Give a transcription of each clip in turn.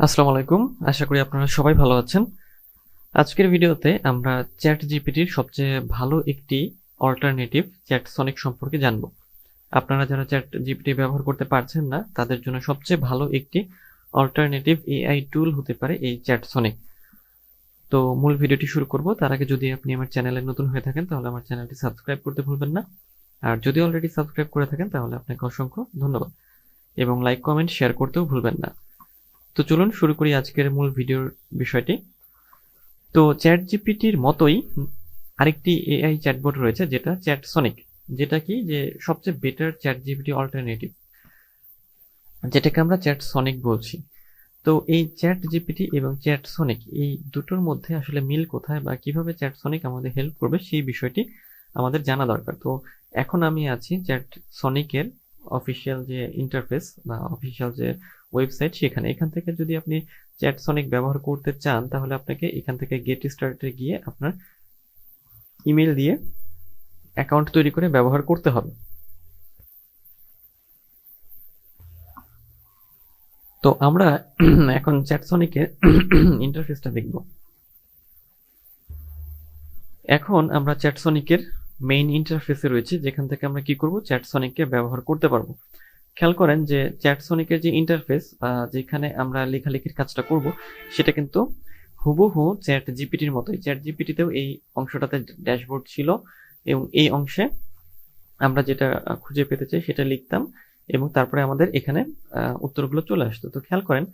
আসসালামু আলাইকুম। আশা করি আপনারা সবাই ভালো আছেন। আজকের ভিডিওতে আমরা ChatGPT-র সবচেয়ে ভালো একটি অল্টারনেটিভ চ্যাটসনিক সম্পর্কে জানব। আপনারা যারা ChatGPT ব্যবহার করতে পারছেন না, তাদের জন্য সবচেয়ে ভালো একটি অল্টারনেটিভ AI টুল হতে পারে এই চ্যাটসনিক। তো মূল ভিডিওটি শুরু করব। তার আগে যদি আপনি আমার চ্যানেলে নতুন হয়ে থাকেন, তাহলে আমার চ্যানেলটি সাবস্ক্রাইব করতে ভুলবেন না। আর যদি অলরেডি সাবস্ক্রাইব করে থাকেন, তাহলে আপনাকে অসংখ্য ধন্যবাদ। এবং লাইক, কমেন্ট, শেয়ার করতেও ভুলবেন না। তো চলুন শুরু করি আজকের মূল ভিডিওর বিষয়টি। তো ChatGPT-র মতোই আরেকটি AI চ্যাটবট রয়েছে যেটা চ্যাটসনিক, যেটা কি যে সবচেয়ে বেটার ChatGPT অল্টারনেটিভ, যেটাকে আমরা চ্যাটসনিক বলছি। তো এই ChatGPT এবং চ্যাটসনিক এই দুটোর মধ্যে আসলে মিল কোথায় বা কিভাবে চ্যাটসনিক আমাদের হেল্প করবে সেই বিষয়টি আমাদের জানা দরকার। তো এখন আমি আছি চ্যাটসনিকের অফিসিয়াল যে ইন্টারফেস বা অফিসিয়াল যে ওয়েবসাইট, এখান থেকে যদি আপনি চ্যাটসনিক ব্যবহার করতে চান, তাহলে আপনাকে এখান থেকে গেট স্টার্টে গিয়ে আপনার ইমেল দিয়ে অ্যাকাউন্ট তৈরি করে ব্যবহার করতে হবে। তো আমরা এখন চ্যাটসনিকের ইন্টারফেসটা দেখব। এখন আমরা চ্যাটসনিকের মেইন ইন্টারফেসে রয়েছে, যেখান থেকে আমরা কি করব, চ্যাটসনিককে ব্যবহার করতে পারবো। খেয়াল করেন যে চ্যাটসনিকের যে ইন্টারফেস বা যেখানে আমরা লেখালেখির কাজটা করব, সেটা কিন্তু হুবহু ChatGPT-র মতোই। ChatGPT-তেও এই অংশটাতে ড্যাশবোর্ড ছিল এবং এই অংশে আমরা যেটা খুঁজে পেতে চাই সেটা লিখতাম এবং তারপরে আমাদের এখানে উত্তরগুলো চলে আসতো। তো খেয়াল করেন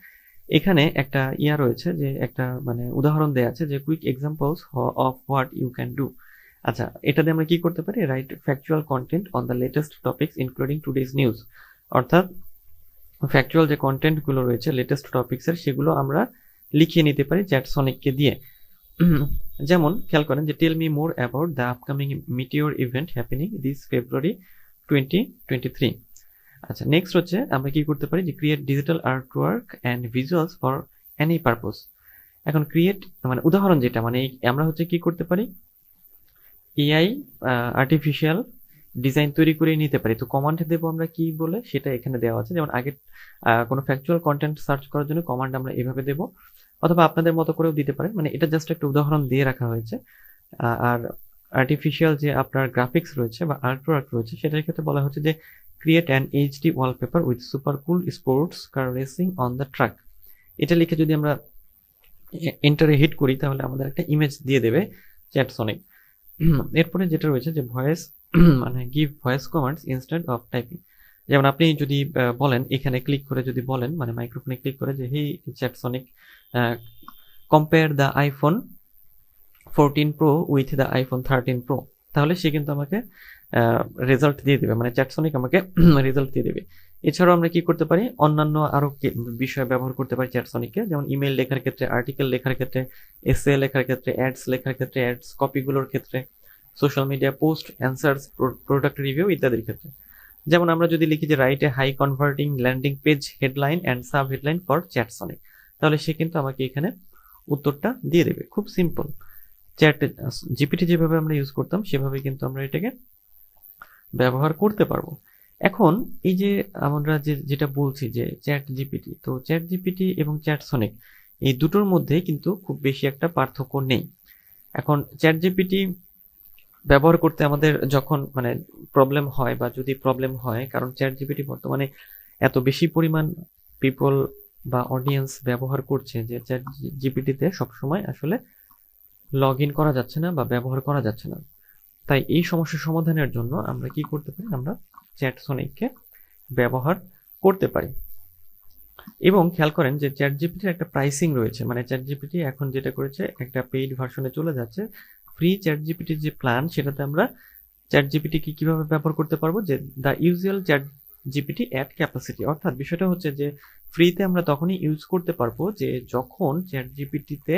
এখানে একটা রয়েছে, যে একটা মানে উদাহরণ দেয়া আছে যে quick examples of what you can do. আচ্ছা, এটা দিয়ে আমরা কি করতে পারি, write factual content on the latest topics including today's news. অর্থাৎ ফ্যাকচুয়াল যে কন্টেন্টগুলো রয়েছে লেটেস্ট টপিক্সের, সেগুলো আমরা লিখিয়ে নিতে পারি চ্যাটসনিককে দিয়ে। যেমন খেয়াল করেন যে tell me more about the upcoming meteor event happening this February 2023। আচ্ছা, নেক্সট হচ্ছে আমরা কি করতে পারি, যে create digital artwork and visuals for any purpose. এখন ক্রিয়েট মানে উদাহরণ যেটা, মানে আমরা হচ্ছে কি করতে পারি, এআই আর্টিফিশিয়াল ডিজাইন তৈরি করে নিতে পারি। তো কমান্ড দেবো আমরা কি বলে, সেটা এখানে দেওয়া আছে। যেমন আগে কোনো ফ্যাকচুয়াল কন্টেন্ট সার্চ করার জন্য কমান্ড আমরা এভাবে দেবো, অথবা আপনাদের মতো করেও দিতে পারেন। মানে এটা জাস্ট একটা উদাহরণ দিয়ে রাখা হয়েছে। আর আর্টিফিশিয়াল যে আপনার গ্রাফিক্স রয়েছে বা আর্টওয়ার্ক রয়েছে, সেটার ক্ষেত্রে বলা হচ্ছে যে create an HD wallpaper with super cool sports car racing on the truck. এটা লিখে যদি আমরা এন্টারে হিট করি, তাহলে আমাদের একটা ইমেজ দিয়ে দেবে চ্যাটসনিক। এরপরে যেটা রয়েছে যে ভয়েস মানে give voice commands instant of typing. যেমন আপনি যদি বলেন, এখানে ক্লিক করে যদি বলেন, মানে মাইক্রোফোনে ক্লিক করে যে hey Chatsonic compare the iPhone 14 Pro with the iPhone 13 Pro, তাহলে সে কিন্তু আমাকে রেজাল্ট দিয়ে দেবে, মানে চ্যাটসনিক আমাকে রেজাল্ট দিয়ে দেবে। এছাড়াও আমরা কি করতে পারি, অন্যান্য আরো বিষয় ব্যবহার করতে পারি চ্যাটসনিককে, যেমন ইমেল লেখার ক্ষেত্রে, আর্টিকেল লেখার ক্ষেত্রে, এসে লেখার ক্ষেত্রে, অ্যাডস লেখার ক্ষেত্রে, অ্যাডস কপিগুলোর ক্ষেত্রে, social media post, answers, product review ইত্যাদির ক্ষেত্রে। যেমন আমরা যদি লিখি যে write a high converting landing page headline and sub headline for Chatsonic, তাহলে সে কিন্তু আমাকে এখানে উত্তরটা দিয়ে দেবে। খুব সিম্পল। চ্যাট জিপিটি যেভাবে আমরা ইউজ করতাম, সেভাবে কিন্তু আমরা এটাকে ব্যবহার করতে পারবো। এখন এই যে আমরা যেটা বলছি যে চ্যাট জিপিটি, তো চ্যাট জিপিটি এবং চ্যাটসনিক এই দুটোর মধ্যে কিন্তু খুব বেশি একটা পার্থক্য নেই। এখন চ্যাট জিপিটি ব্যবহার করতে আমাদের যখন মানে প্রবলেম হয়, বা যদি প্রবলেম হয়, কারণ চ্যাট জিপিটি বর্তমানে এত বেশি পরিমাণ পিপল বা অডিয়েন্স ব্যবহার করছে যে চ্যাট জিপিটিতে সবসময় আসলে লগ ইন করা যাচ্ছে না বা ব্যবহার করা যাচ্ছে না। তাই এই সমস্যার সমাধানের জন্য আমরা কি করতে পারি, আমরা চ্যাটসনিককে ব্যবহার করতে পারি। এবং খেয়াল করেন যে চ্যাট জিপিটির একটা প্রাইসিং রয়েছে, মানে চ্যাট জিপিটি এখন যেটা করেছে, একটা পেইড ভার্সনে চলে যাচ্ছে। ফ্রি চ্যাট জিপিটির যে প্ল্যান, সেটাতে আমরা চ্যাট জিপিটিকে কিভাবে ব্যবহার করতে পারবো, যে the usual chat GPT at capacity. অর্থাৎ বিষয়টা হচ্ছে যে ফ্রিতে আমরা তখনই ইউজ করতে পারবো যে যখন চ্যাট জিপিটিতে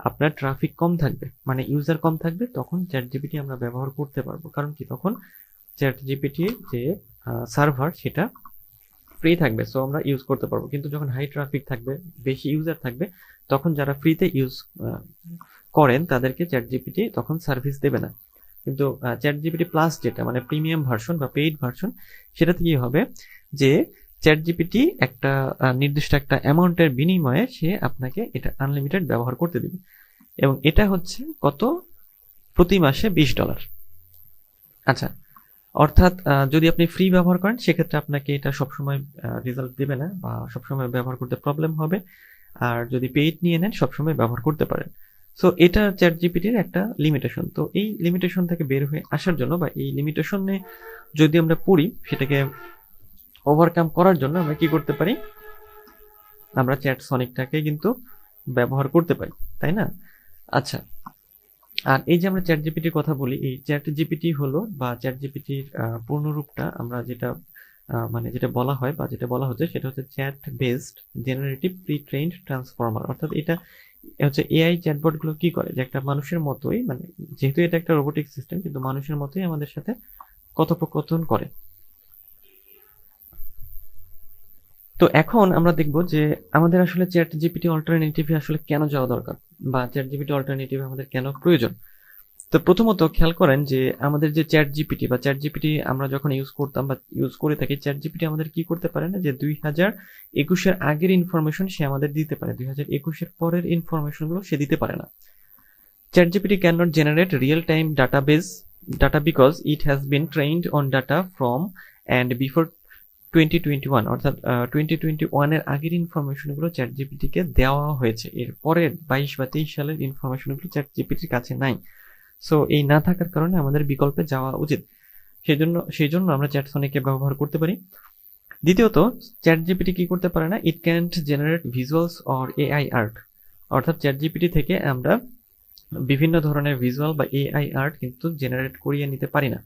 আপনার ট্রাফিক কম থাকবে, মানে ইউজার কম থাকবে, তখন চ্যাট জিপিটি আমরা ব্যবহার করতে পারবো। কারণ কি, তখন চ্যাট জিপিটির যে সার্ভার, সেটা ফ্রি থাকবে, সো আমরা ইউজ করতে পারবো। কিন্তু যখন হাই ট্রাফিক থাকবে, বেশি ইউজার থাকবে, তখন যারা ফ্রিতে ইউজ করেন তাদেরকে চ্যাট জিপিটি তখন সার্ভিস দেবে না। কিন্তু চ্যাট জিপিটি প্লাস যেটা মানে প্রিমিয়াম ভার্সন বা পেইড ভার্সন, সেটাতে কি হবে, যে চ্যাট জিপিটি একটা নির্দিষ্ট একটা অ্যামাউন্টের বিনিময়ে সে আপনাকে এটা আনলিমিটেড ব্যবহার করতে দিবে, এবং এটা হচ্ছে কত, প্রতি মাসে $20। আচ্ছা, অর্থাৎ যদি আপনি ফ্রি ব্যবহার করেন সেক্ষেত্রে আপনাকে এটা সবসময় রেজাল্ট দেবে না বা সবসময় ব্যবহার করতে প্রবলেম হবে, আর যদি পেইড নিয়ে নেন সবসময় ব্যবহার করতে পারেন। সো এটা চ্যাট জিপিটির একটা লিমিটেশন। তো এই লিমিটেশন থেকে বের হয়ে আসার জন্য বা এই লিমিটেশনে যদি আমরা পড়ি, সেটাকে ওভারকাম করার জন্য আমরা কি করতে পারি, আমরা চ্যাট সনিকটাকে কিন্তু ব্যবহার করতে পারি, তাই না? আচ্ছা, আর এই যে আমরা চ্যাট জিপিটির কথা বলি, এই চ্যাট জিপিটি হলো বা চ্যাট জিপিটির পূর্ণরূপটা আমরা যেটা মানে যেটা বলা হয় বা যেটা বলা হচ্ছে সেটা হচ্ছে chat based generative pre trained transformer. অর্থাৎ এটা হচ্ছে এআই চ্যাটবট গুলো কি করে, যে একটা মানুষের মতোই, মানে যেহেতু এটা একটা রোবোটিক সিস্টেম কিন্তু মানুষের মতোই আমাদের সাথে কথোপকথন করে। তো এখন আমরা দেখব যে আমাদের আসলে চ্যাট জিপিটি অল্টারনেটিভে আসলে কেন যাওয়া দরকার বা চ্যাট জিপিটি অল্টারনেটিভে আমাদের কেন প্রয়োজন। তো প্রথমত খেয়াল করেন যে আমাদের যে চ্যাট জিপিটি বা চ্যাট জিপিটি আমরা যখন ইউজ করতাম বা ইউজ করে থাকি, চ্যাট জিপিটি আমাদের কি করতে পারে না, যে 2021-এর আগের ইনফরমেশন সে আমাদের দিতে পারে, 2021-এর পরের ইনফরমেশন গুলো সে দিতে পারে না। Chat GPT can not generate real time data because it has been trained on data from and before 2021, অর্থাৎ 2021-এর আগের ইনফরমেশনগুলো চ্যাট জিপিটিকে দেওয়া হয়েছে, এর পরের 22 বা 23 সালের ইনফরমেশনগুলো চ্যাট জিপিটির কাছে নাই। সো এই না থাকার কারণে আমাদের বিকল্পে যাওয়া উচিত, সেই জন্য আমরা চ্যাট সনিককে ব্যবহার করতে পারি। দ্বিতীয়ত, চ্যাট জিপিটি কি করতে পারে না, it can't generate visuals or AI art. অর্থাৎ চ্যাট জিপিটি থেকে আমরা বিভিন্ন ধরনের ভিজুয়াল বা এআই আর্ট কিন্তু জেনারেট করিয়ে নিতে পারি না।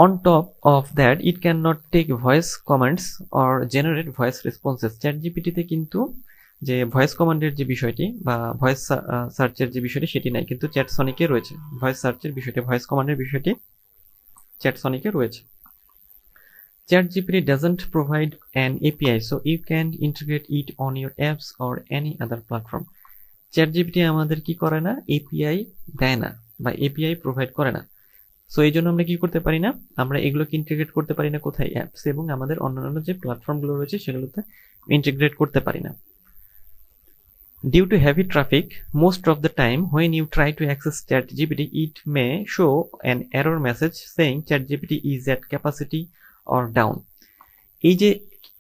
On top of that, it cannot take voice commands or generate voice responses. ChatGPT তে কিন্তু যে ভয়েস কমান্ডের যে বিষয়টি বা ভয়েস সার্চের যে বিষয়টি সেটি নাই, কিন্তু চ্যাট সনিকে রয়েছে। ভয়েস সার্চের বিষয়টি, ভয়েস কমান্ডের বিষয়টি চ্যাট সনিকে রয়েছে। ChatGPT doesn't provide an API, so you can integrate it on your apps or any other platform. ChatGPT আমাদের কি করে না, এপিআই দেয় না বা এপিআই প্রোভাইড করে না। সো এই জন্য আমরা কি করতে পারি না, আমরা এগুলোকে ইন্টিগ্রেট করতে পারি না কোথায়, অ্যাপস এবং আমাদের অন্যান্য যে প্ল্যাটফর্মগুলো রয়েছে সেগুলোতে ইন্টিগ্রেট করতে পারি না। Due to heavy traffic most of the time when you try to access ChatGPT, it may show an error message saying ChatGPT is at capacity or down. এই যে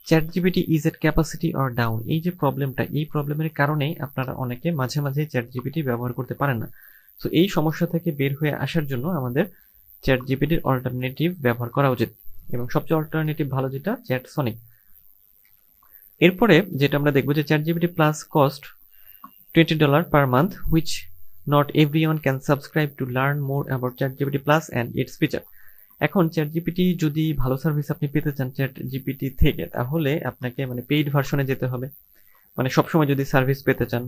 ChatGPT is at capacity or down, এই যে প্রবলেমটা, এই প্রবলেমের কারণেই আপনারা অনেকে মাঝে মাঝে ChatGPT ব্যবহার করতে পারেন না। সো এই সমস্যা থেকে বের হয়ে আসার জন্য আমাদের চ্যাট জিপিটির অল্টারনেটিভ ব্যবহার করা উচিত, এবং সবচেয়ে অল্টারনেটিভ ভালো যেটা, চ্যাট সনিক। এরপরে যেটা আমরা দেখবো যে chat GPT plus cost $20 per month, which not everyone can subscribe to learn more about chat GPT plus and it's feature. এখন চ্যাট জিপিটি যদি ভালো সার্ভিস আপনি পেতে চান চ্যাট জিপিটি থেকে, তাহলে আপনাকে মানে পেইড ভার্সনে যেতে হবে। মানে সবসময় যদি সার্ভিস পেতে চান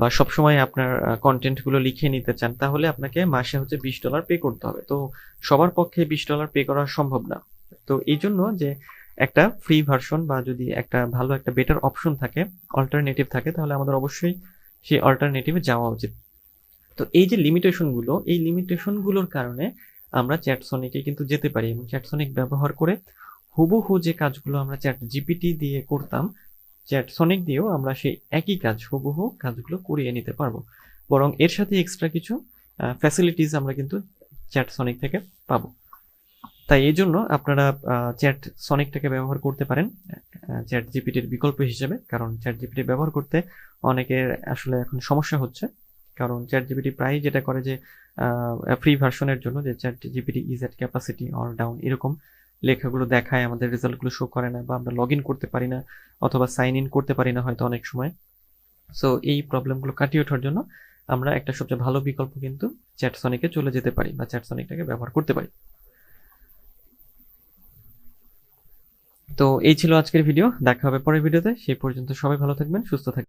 বা সবসময় আপনার কন্টেন্টগুলো লিখে নিতে চান, তাহলে আপনাকে মাসে হচ্ছে $20 পে করতে হবে। তো সবার পক্ষে $20 পে করা সম্ভব না। তো এই জন্য যে একটা ফ্রি ভার্সন বা যদি একটা ভালো একটা বেটার অপশন থাকে, অল্টারনেটিভ থাকে, তাহলে আমাদের অবশ্যই সেই অল্টারনেটিভে যাওয়া উচিত। তো এই যে লিমিটেশনগুলো, এই লিমিটেশনগুলোর কারণে আমরা চ্যাট সনিকে কিন্তু যেতে পারি, এবং চ্যাট সনিক ব্যবহার করে হুবহু যে কাজগুলো আমরা চ্যাট জিপিটি দিয়ে করতাম, চ্যাট সনিক দিয়েও আমরা সেই একই কাজ, হুবহু কাজগুলো করিয়ে নিতে পারবো। বরং এর সাথে এক্সট্রা কিছু ফ্যাসিলিটিস আমরা কিন্তু চ্যাট সনিক থেকে পাবো। তাই এই জন্য আপনারা চ্যাট সনিকটাকে ব্যবহার করতে পারেন চ্যাট জিপিটির বিকল্প হিসেবে, কারণ চ্যাট জিপিটি ব্যবহার করতে অনেকের আসলে এখন সমস্যা হচ্ছে। কারণ চ্যাট জিপিটি প্রায় যেটা করে যে ফ্রি ভার্সনের জন্য যে chat GPT is at capacity or down এরকম লেখাগুলো দেখায়, আমাদের রেজাল্টগুলো শো করে না, বা আমরা লগ ইন করতে পারি না অথবা সাইন ইন করতে পারি না হয়তো অনেক সময়। সো এই প্রবলেমগুলো কাটিয়ে ওঠার জন্য আমরা একটা সবচেয়ে ভালো বিকল্প কিন্তু চ্যাট সনিকে চলে যেতে পারি বা চ্যাট সনিকটাকে ব্যবহার করতে পারি। তো এই ছিল আজকের ভিডিও, দেখা হবে পরের ভিডিওতে। সেই পর্যন্ত সবাই ভালো থাকবেন, সুস্থ থাকবেন।